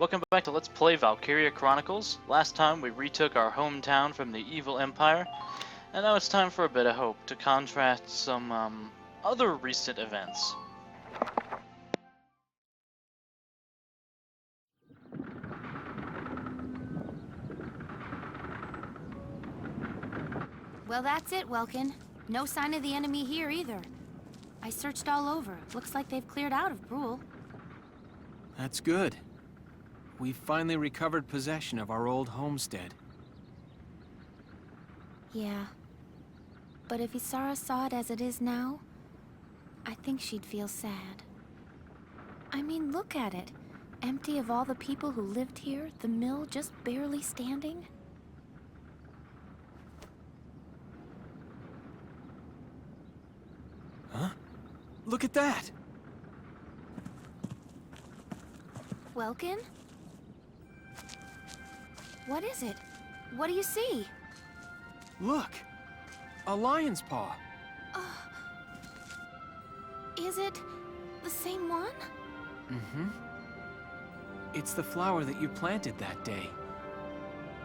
Welcome back to Let's Play Valkyria Chronicles. Last time we retook our hometown from the evil empire, and now it's time for a bit of hope to contrast some other recent events. Well, that's it, Welkin. No sign of the enemy here either. I searched all over. Looks like they've cleared out of Brule. That's good. We've finally recovered possession of our old homestead. Yeah. But if Isara saw it as it is now, I think she'd feel sad. I mean, look at it. Empty of all the people who lived here, the mill just barely standing. Huh? Look at that! Welkin? What is it? What do you see? Look! A lion's paw! Is it the same one? Mm-hmm. It's the flower that you planted that day.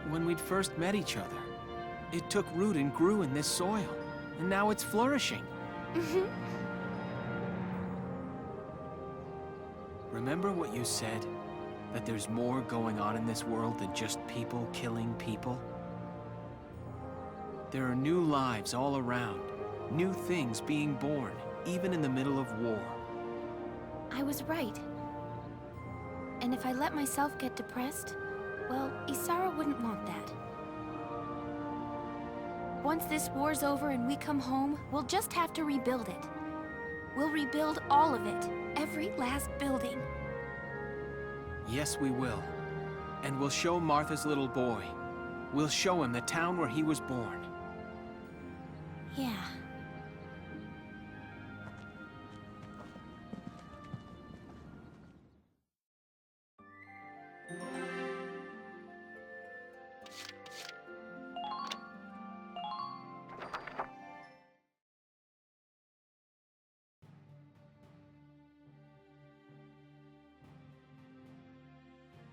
When we'd first met each other. It took root and grew in this soil. And now it's flourishing. Remember what you said? That there's more going on in this world than just people killing people? There are new lives all around. New things being born, even in the middle of war. I was right. And if I let myself get depressed, well, Isara wouldn't want that. Once this war's over and we come home, we'll just have to rebuild it. We'll rebuild all of it, every last building. Yes, we will. And we'll show Martha's little boy. We'll show him the town where he was born. Yeah.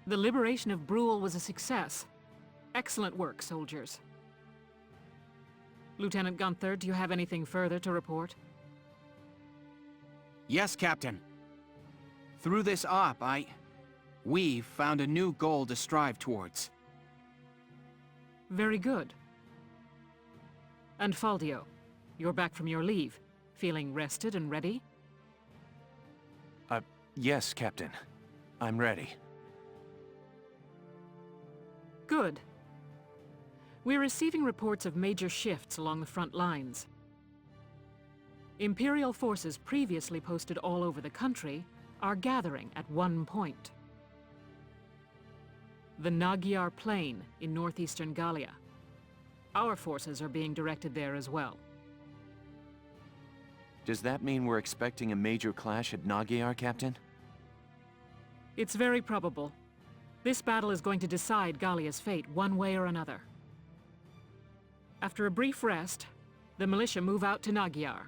The liberation of Brule was a success. Excellent work, soldiers. Lieutenant Gunther, do you have anything further to report? Yes, Captain. Through this op, we've found a new goal to strive towards. Very good. And Faldio, you're back from your leave. Feeling rested and ready? Yes, Captain. I'm ready. Good. We're receiving reports of major shifts along the front lines. Imperial forces previously posted all over the country are gathering at one point. The Naggiar Plain in northeastern Gallia. Our forces are being directed there as well. Does that mean we're expecting a major clash at Naggiar, Captain? It's very probable. This battle is going to decide Gallia's fate one way or another. After a brief rest, the militia move out to Naggiar.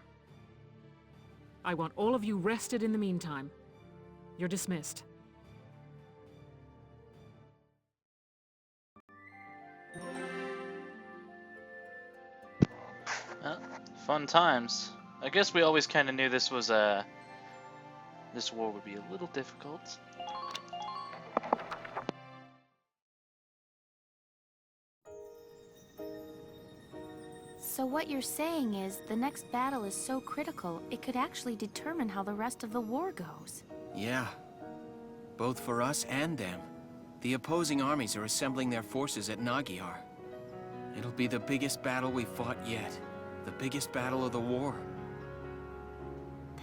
I want all of you rested in the meantime. You're dismissed. Fun times. I guess we always kind of knew this was this war would be a little difficult. So what you're saying is, the next battle is so critical, it could actually determine how the rest of the war goes. Yeah. Both for us and them. The opposing armies are assembling their forces at Naggiar. It'll be the biggest battle we've fought yet. The biggest battle of the war.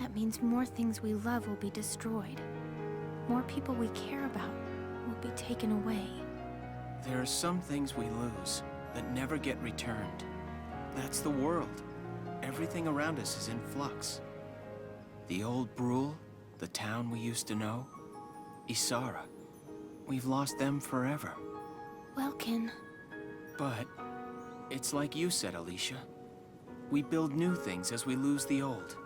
That means more things we love will be destroyed. More people we care about will be taken away. There are some things we lose that never get returned. That's the world. Everything around us is in flux. The old Brule, the town we used to know, Isara. We've lost them forever. Welkin. But it's like you said, Alicia. We build new things as we lose the old.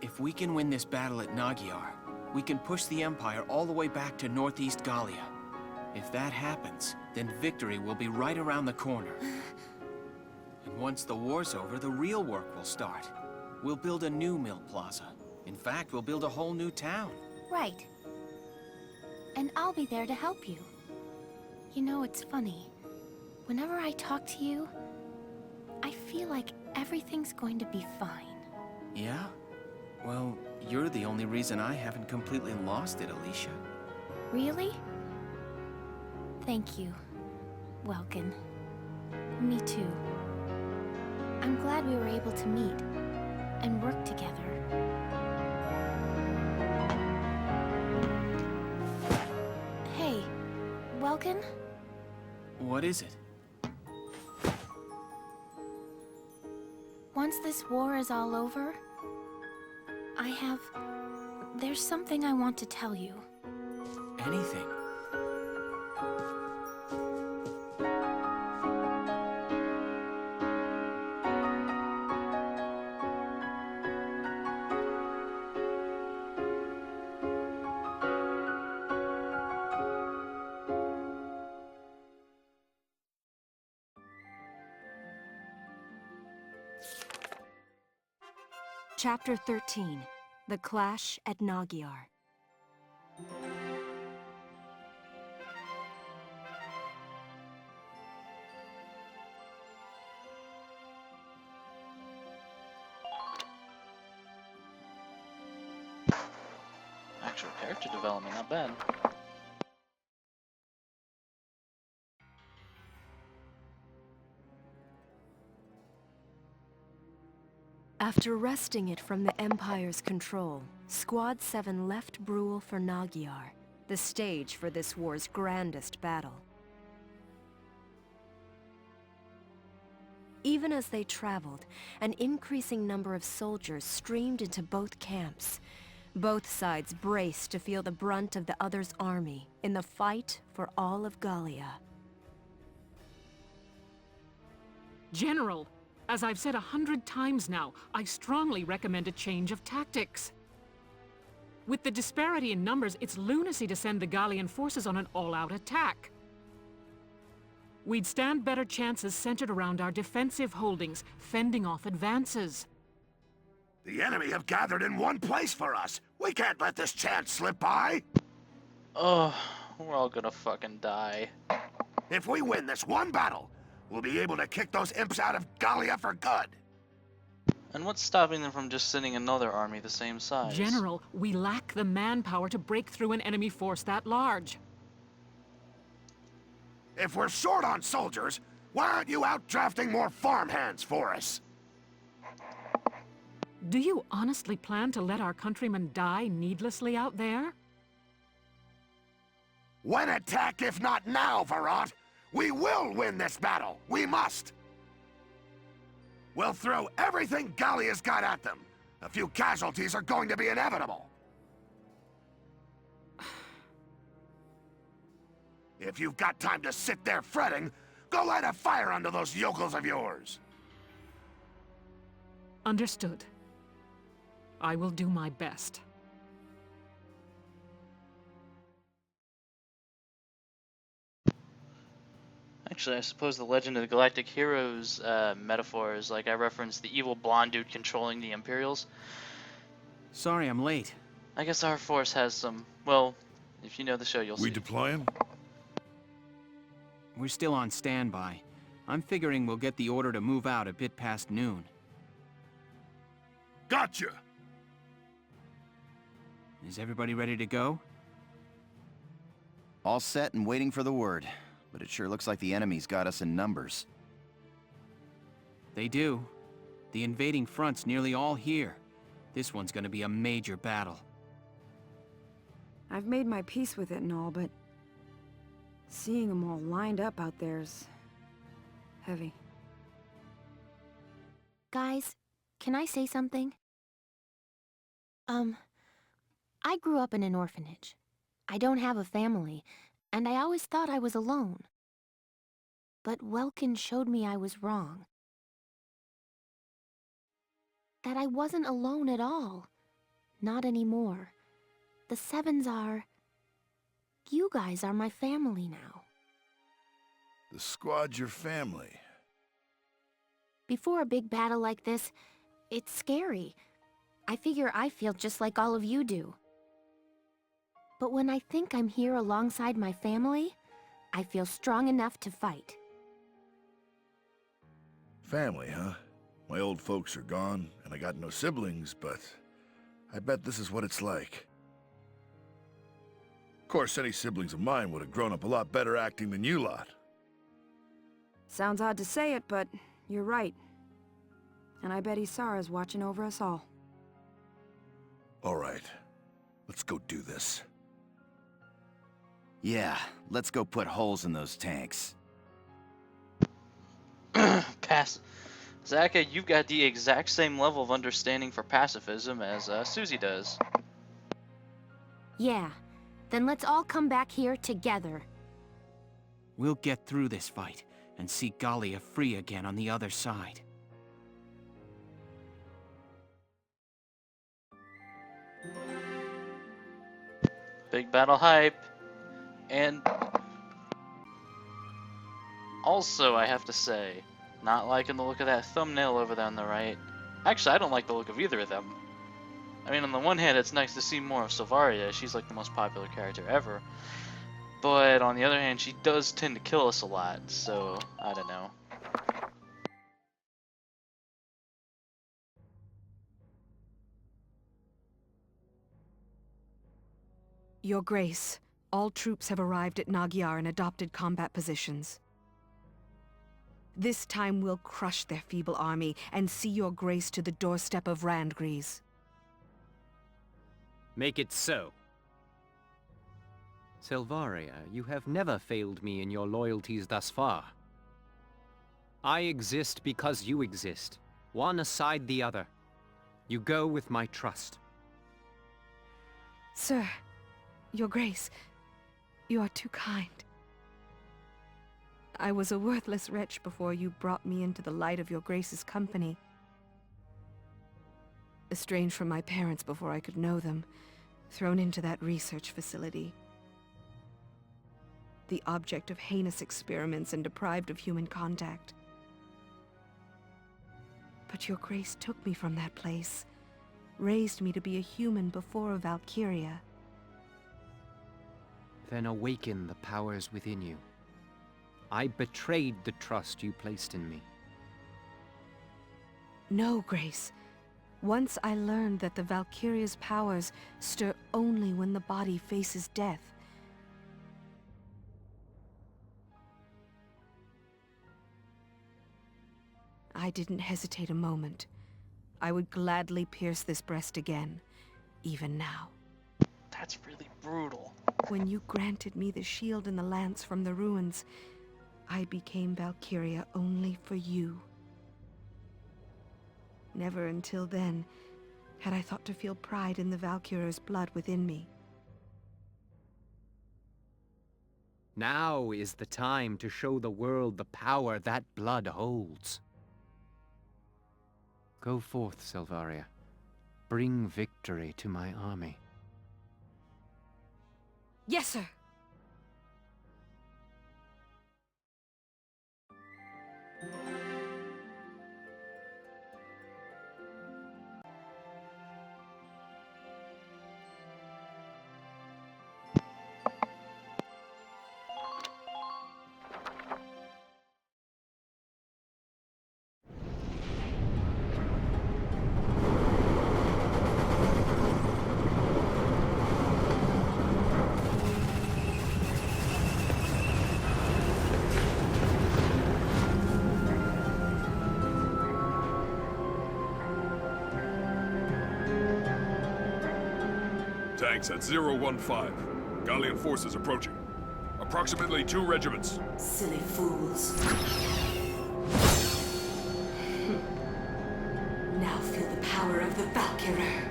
If we can win this battle at Naggiar, we can push the Empire all the way back to northeast Gallia. If that happens, then victory will be right around the corner. And once the war's over, the real work will start. We'll build a new mill plaza. In fact, we'll build a whole new town. Right. And I'll be there to help you. You know, it's funny. Whenever I talk to you, I feel like everything's going to be fine. Yeah? Well, you're the only reason I haven't completely lost it, Alicia. Really? Thank you, Welkin. Me too. I'm glad we were able to meet and work together. Hey, Welkin? What is it? Once this war is all over, there's something I want to tell you. Anything? Chapter 13. The Clash at Naggiar. Actual character development, not bad. After wresting it from the Empire's control, Squad 7 left Brule for Naggiar, the stage for this war's grandest battle. Even as they traveled, an increasing number of soldiers streamed into both camps. Both sides braced to feel the brunt of the other's army in the fight for all of Gallia. General, as I've said 100 times now, I strongly recommend a change of tactics. With the disparity in numbers, it's lunacy to send the Gallian forces on an all-out attack. We'd stand better chances centered around our defensive holdings, fending off advances. The enemy have gathered in one place for us. We can't let this chance slip by. Oh, we're all gonna fucking die. If we win this one battle, we'll be able to kick those imps out of Gallia for good. And what's stopping them from just sending another army the same size? General, we lack the manpower to break through an enemy force that large. If we're short on soldiers, why aren't you out drafting more farmhands for us? Do you honestly plan to let our countrymen die needlessly out there? When attack, if not now, Varant? We will win this battle! We must! We'll throw everything Gallia's got at them. A few casualties are going to be inevitable. If you've got time to sit there fretting, go light a fire under those yokels of yours. Understood. I will do my best. Actually, I suppose the Legend of the Galactic Heroes metaphor is like I referenced the evil blonde dude controlling the Imperials. Sorry I'm late. I guess our force has some, well, if you know the show, you'll see. We deploying? We're still on standby. I'm figuring we'll get the order to move out a bit past noon. Gotcha! Is everybody ready to go? All set and waiting for the word. But it sure looks like the enemy's got us in numbers. They do. The invading front's nearly all here. This one's gonna be a major battle. I've made my peace with it and all, but seeing them all lined up out there's heavy. Guys, can I say something? I grew up in an orphanage. I don't have a family, and I always thought I was alone. But Welkin showed me I was wrong. That I wasn't alone at all. Not anymore. The Sevens are... you guys are my family now. The squad's your family. Before a big battle like this, it's scary. I figure I feel just like all of you do. But when I think I'm here alongside my family, I feel strong enough to fight. Family, huh? My old folks are gone, and I got no siblings, but I bet this is what it's like. Of course, any siblings of mine would have grown up a lot better acting than you lot. Sounds odd to say it, but you're right. And I bet Isara's watching over us all. All right, let's go do this. Yeah, let's go put holes in those tanks. Pass. Zaka, you've got the exact same level of understanding for pacifism as Susie does. Yeah, then let's all come back here together. We'll get through this fight and see Gallia free again on the other side. Big battle hype. And also, I have to say, not liking the look of that thumbnail over there on the right. Actually, I don't like the look of either of them. I mean, on the one hand, it's nice to see more of Silvaria. She's like the most popular character ever. But on the other hand, she does tend to kill us a lot, so I don't know. Your Grace, all troops have arrived at Naggiar and adopted combat positions. This time we'll crush their feeble army and see your Grace to the doorstep of Randgries. Make it so. Silvaria, you have never failed me in your loyalties thus far. I exist because you exist, one aside the other. You go with my trust. Sir, Your Grace, you are too kind. I was a worthless wretch before you brought me into the light of your Grace's company. Estranged from my parents before I could know them, thrown into that research facility. The object of heinous experiments and deprived of human contact. But your Grace took me from that place, raised me to be a human before a Valkyria. Then awaken the powers within you. I betrayed the trust you placed in me. No, Grace. Once I learned that the Valkyria's powers stir only when the body faces death. I didn't hesitate a moment. I would gladly pierce this breast again, even now. That's really brutal. When you granted me the shield and the lance from the ruins, I became Valkyria only for you. Never until then had I thought to feel pride in the Valkyria's blood within me. Now is the time to show the world the power that blood holds. Go forth, Silvaria. Bring victory to my army. Yes, sir! Tanks at 015. Gallian forces approaching. Approximately 2 regiments. Silly fools. Now feel the power of the Valkyrie.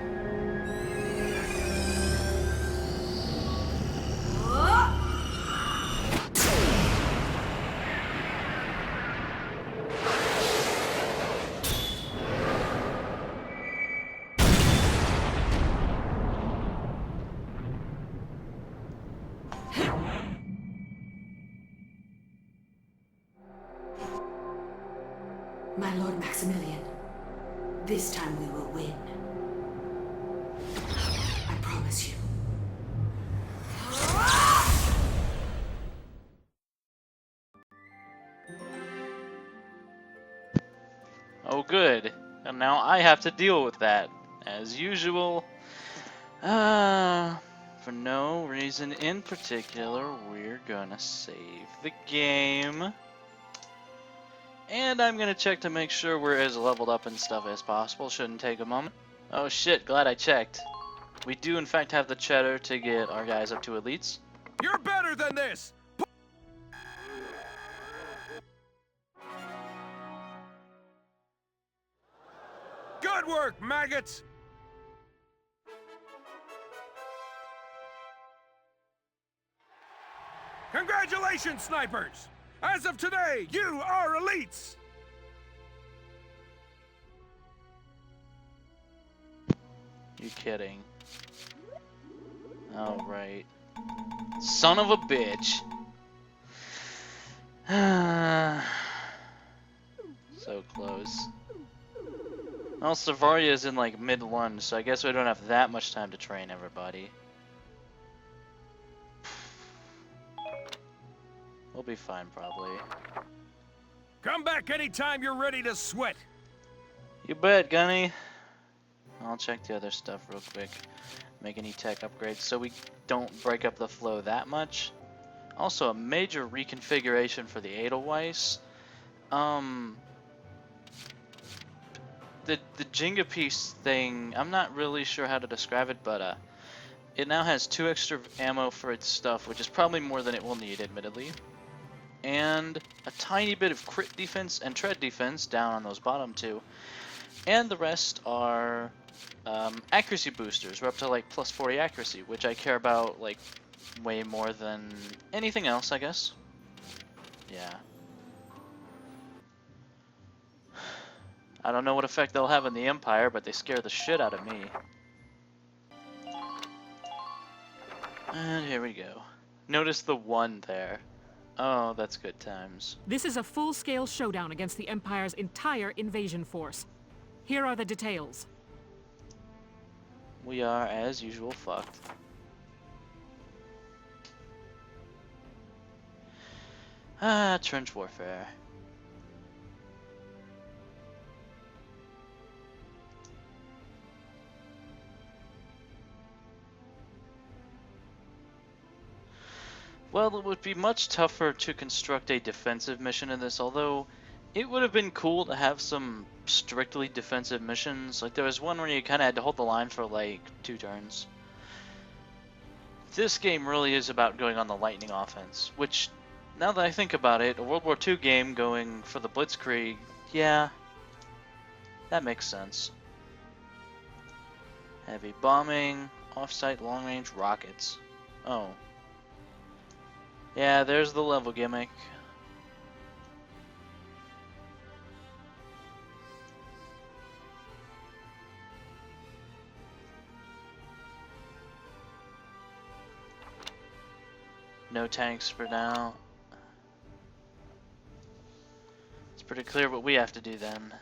My Lord Maximilian, this time we will win. I promise you. Oh, good. And now I have to deal with that. As usual. For no reason in particular, we're gonna save the game. And I'm gonna check to make sure we're as leveled up and stuff as possible. Shouldn't take a moment. Oh shit, glad I checked. We do in fact have the cheddar to get our guys up to elites. You're better than this! Good work, maggots! Congratulations, snipers! As of today, you are elites! You kidding? Alright. Son of a bitch. So close. Well, Savaria's in like mid-lunge, so I guess we don't have that much time to train everybody. We'll be fine, probably. Come back anytime you're ready to sweat! You bet, Gunny. I'll check the other stuff real quick. Make any tech upgrades so we don't break up the flow that much. Also, a major reconfiguration for the Edelweiss. The Jenga piece thing, I'm not really sure how to describe it, but it now has 2 extra ammo for its stuff, which is probably more than it will need, admittedly. And a tiny bit of crit defense and tread defense down on those bottom 2. And the rest are accuracy boosters. We're up to like plus 40 accuracy, which I care about like way more than anything else, I guess. Yeah. I don't know what effect they'll have on the Empire, but they scare the shit out of me. And here we go. Notice the 1 there. Oh, that's good times. This is a full-scale showdown against the Empire's entire invasion force. Here are the details. We are, as usual, fucked. Trench warfare. Well, it would be much tougher to construct a defensive mission in this, although it would have been cool to have some strictly defensive missions. Like, there was one where you kind of had to hold the line for, like, 2 turns. This game really is about going on the lightning offense, which, now that I think about it, a World War II game going for the Blitzkrieg, yeah, that makes sense. Heavy bombing, off-site long-range rockets. Oh. Yeah, there's the level gimmick. No tanks for now. It's pretty clear what we have to do then.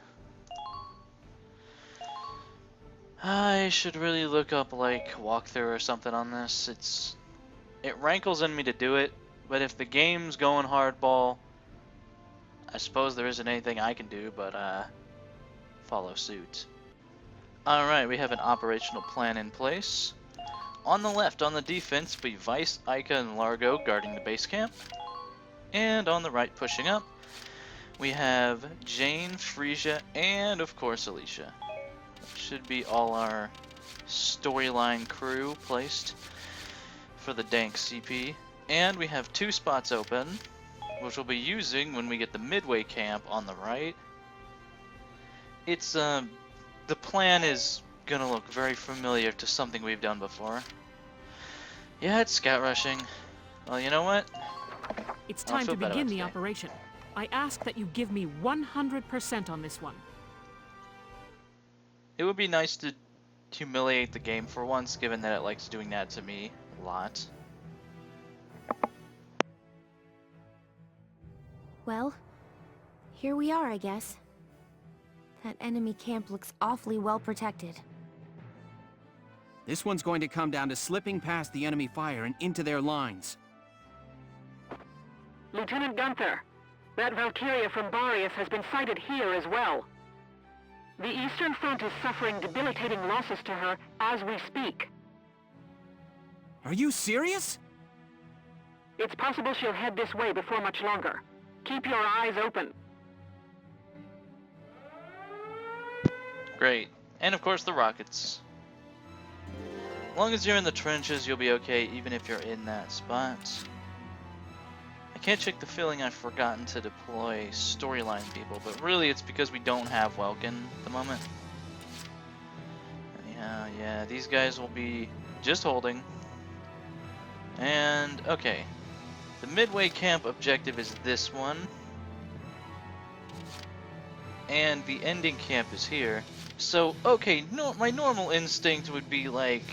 I should really look up like walkthrough or something on this. It rankles in me to do it, but if the game's going hardball, I suppose there isn't anything I can do but follow suit. Alright, we have an operational plan in place. On the left, on the defense, be Weiss, Ica, and Largo guarding the base camp. And on the right, pushing up, we have Jane, Frisia, and of course Alicia. That should be all our storyline crew placed for the dank CP. And we have 2 spots open, which we'll be using when we get the midway camp on the right. It's, the plan is gonna look very familiar to something we've done before. Yeah, it's scout rushing. Well, you know what? It's time to begin the operation. I ask that you give me 100% on this one. It would be nice to humiliate the game for once, given that it likes doing that to me a lot. Well, here we are, I guess. That enemy camp looks awfully well protected. This one's going to come down to slipping past the enemy fire and into their lines. Lieutenant Gunther, that Valkyria from Barrius has been sighted here as well. The Eastern Front is suffering debilitating losses to her as we speak. Are you serious? It's possible she'll head this way before much longer. Keep your eyes open. Great. And of course the rockets. As long as you're in the trenches, you'll be okay, even if you're in that spot. I can't shake the feeling I've forgotten to deploy storyline people, but really it's because we don't have Welkin at the moment. Anyhow, yeah, these guys will be just holding. And, okay. The midway camp objective is this one. And the ending camp is here. So, okay, no, my normal instinct would be like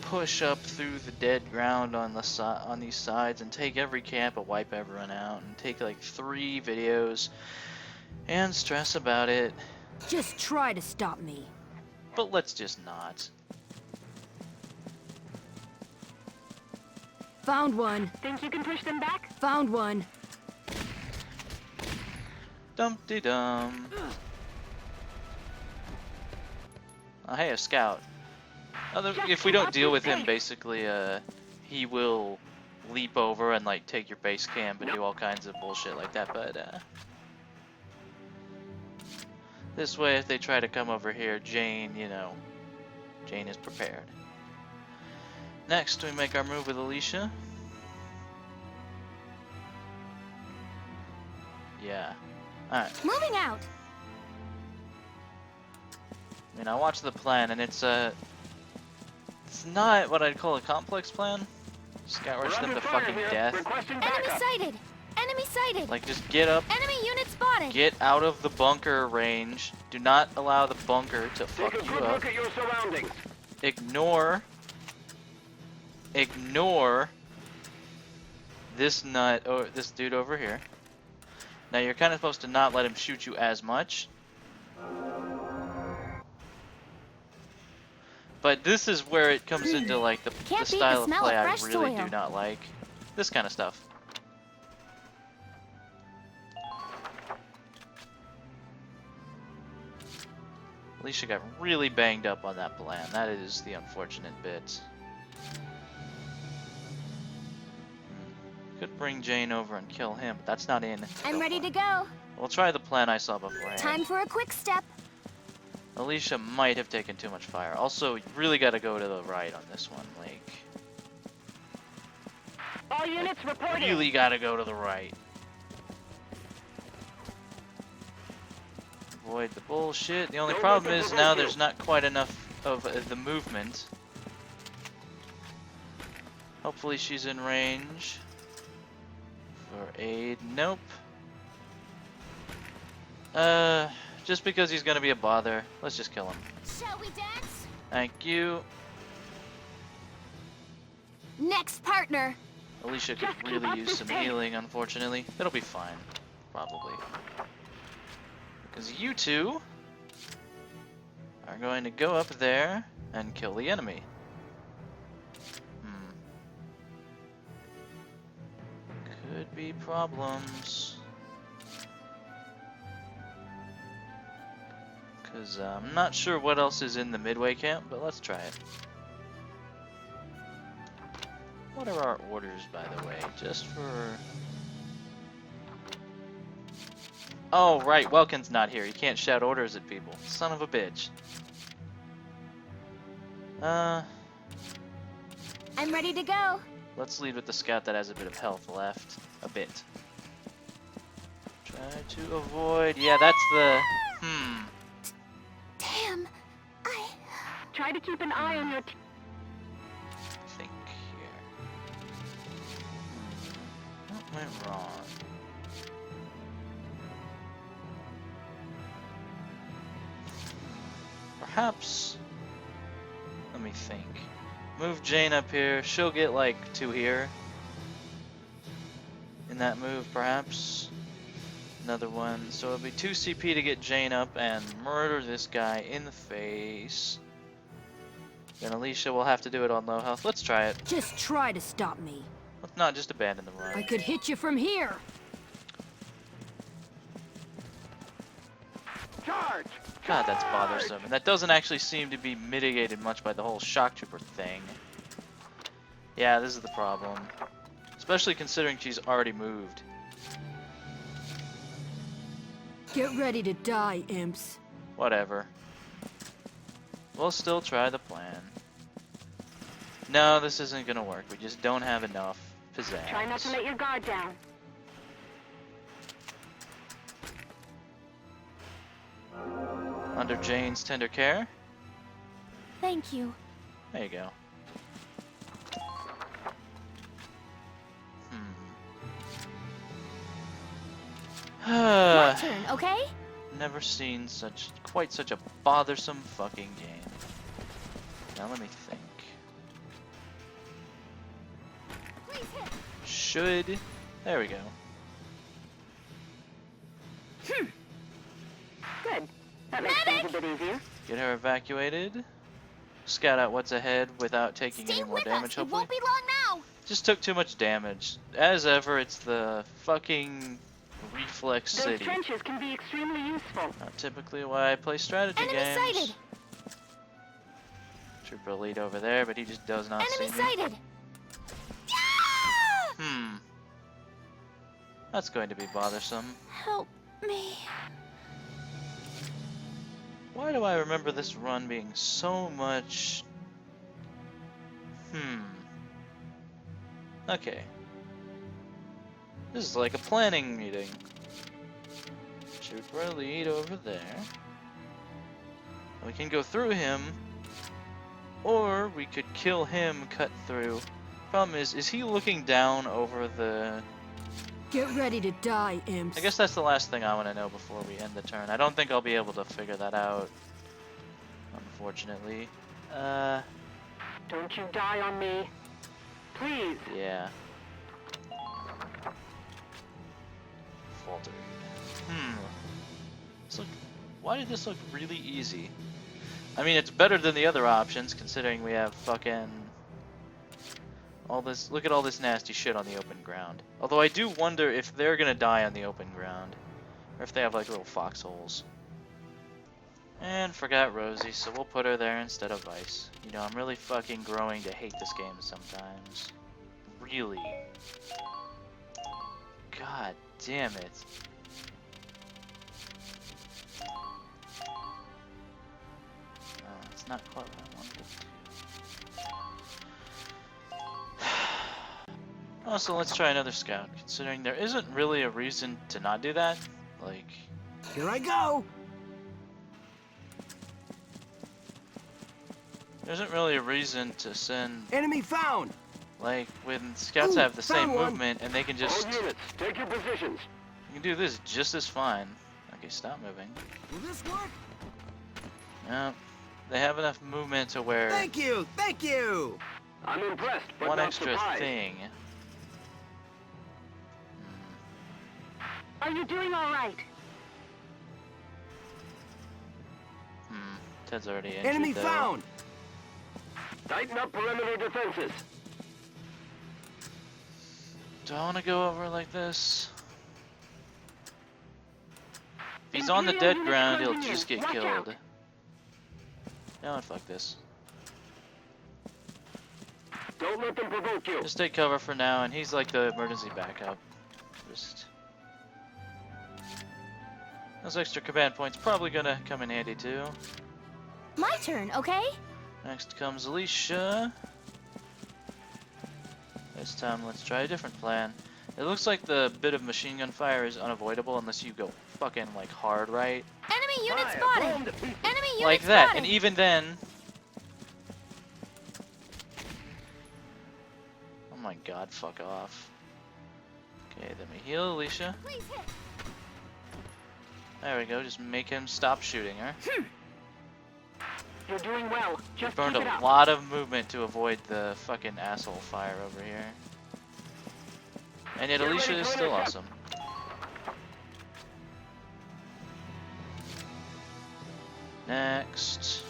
push up through the dead ground on the on these sides and take every camp and wipe everyone out and take like 3 videos and stress about it. Just try to stop me. But let's just not. Found one. Think you can push them back? Found one. Dum-de-dum. Oh, hey, a scout. If we don't deal with him, basically, he will leap over and like take your base camp and do all kinds of bullshit like that. But this way, if they try to come over here, Jane, you know, Jane is prepared. Next, we make our move with Alicia. Yeah. Alright. Moving out. I mean, I watched the plan, and it's not what I'd call a complex plan. Scout rush them to fucking death. Enemy sighted. Enemy sighted. Like, just get up. Enemy unit spotted. Get out of the bunker range. Do not allow the bunker to fuck you up. Look at your surroundings. Ignore this nut, or this dude over here. Now you're kind of supposed to not let him shoot you as much. But this is where it comes into like the style of play I really do not like. This kind of stuff. Alicia got really banged up on that plan. That is the unfortunate bit. Could bring Jane over and kill him, but that's not in. I'm ready to go. We'll try the plan I saw beforehand. Time for a quick step. Alicia might have taken too much fire. Also, you really got to go to the right on this one. Like, all units reporting. Really got to go to the right. Avoid the bullshit. The only problem is now there's not quite enough of the movement. Hopefully she's in range for aid. Nope. Just because he's gonna be a bother, let's just kill him. Shall we dance? Thank you. Next partner. Alicia could really use some healing, unfortunately. It'll be fine, probably. Because you two are going to go up there and kill the enemy. Could be problems. Because I'm not sure what else is in the midway camp, but let's try it. What are our orders, by the way? Just for... Oh, right, Welkin's not here. You can't shout orders at people. Son of a bitch. I'm ready to go. Let's lead with the scout that has a bit of health left. A bit. Try to avoid... Yeah, that's the... Damn. Try to keep an eye on your... Think here. What went wrong? Perhaps... Let me think. Move Jane up here. She'll get like 2 here. In that move, perhaps. Another one. So it'll be 2 CP to get Jane up and murder this guy in the face. Then Alicia will have to do it on low health. Let's try it. Just try to stop me. Let's not just abandon the run. I could hit you from here. Charge! God, that's bothersome. And that doesn't actually seem to be mitigated much by the whole shock trooper thing. Yeah, this is the problem. Especially considering she's already moved. Get ready to die, imps. Whatever. We'll still try the plan. No, this isn't gonna work. We just don't have enough pizzazz. Try not to let your guard down. Under Jane's tender care. Thank you. There you go. My turn, okay? Never seen quite such a bothersome fucking game. Now let me think. Should... There we go. Good. That makes things a bit easier. Get her evacuated. Scout out what's ahead without taking Stay any more with damage, us. It hopefully. won't be long now. Just took too much damage. As ever, it's the fucking reflex Those city. trenches can be extremely useful. Not typically why I play strategy Enemy games. sighted. Trooper lead over there, but he just does not Enemy see me. sighted. That's going to be bothersome. Help me. Why do I remember this run being so much... Okay. This is like a planning meeting. Trooper lead over there. We can go through him, or we could kill him, cut through. Problem is he looking down over the... Get ready to die, imps. I guess that's the last thing I want to know before we end the turn. I don't think I'll be able to figure that out, unfortunately. Don't you die on me. Please. Yeah. Faltered. Why did this look really easy? I mean, it's better than the other options, considering we have fucking... all this... Look at all this nasty shit on the open ground. Although I do wonder if they're gonna die on the open ground. Or if they have, like, little foxholes. And forgot Rosie, so we'll put her there instead of Vice. You know, I'm really fucking growing to hate this game sometimes. Really. God damn it. Oh, it's not quite what I wanted it to. Also, let's try another scout, considering there isn't really a reason to not do that. Like... Here I go! There isn't really a reason to send... Enemy found! Like, when scouts have the same movement and they can just... All units, take your positions. You can do this just as fine. Okay, stop moving. Will this work? No, they have enough movement to where... Thank you! Thank you! I'm impressed, but one not extra surprised. thing. Are you doing all right? Ted's already injured, Enemy though. found! Tighten up perimeter defenses. Do I want to go over like this? If he's on the dead ground, he'll just get killed. No, fuck this. Don't let them provoke you. Just take cover for now, and he's like the emergency backup. Just... Those extra command points probably gonna come in handy too. My turn, okay? Next comes Alicia. This time, let's try a different plan. It looks like the bit of machine gun fire is unavoidable unless you go fucking like hard right. Enemy unit spotted! Enemy unit Like that, spotted! and even then... Oh my god, fuck off. Okay, then we heal Alicia. Please hit. There we go, just make him stop shooting her. You're doing well. Just Burned keep it a up. lot of movement to avoid the fucking asshole fire over here. And yet Get Alicia ready is to still intercept. awesome. Next.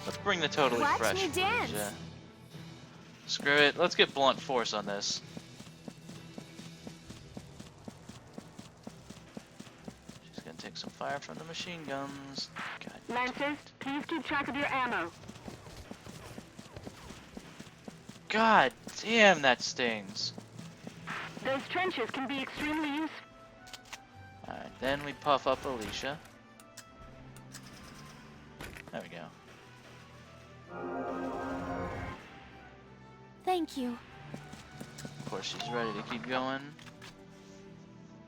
Let's bring the totally Watch fresh me dance. Felicia. Screw it. Let's get blunt force on this. She's gonna take some fire from the machine guns. God. Lancers, please keep track of your ammo. God damn, that stings. Those trenches can be extremely useful. Alright, then we puff up Alicia. There we go. Thank you. Of course, she's ready to keep going.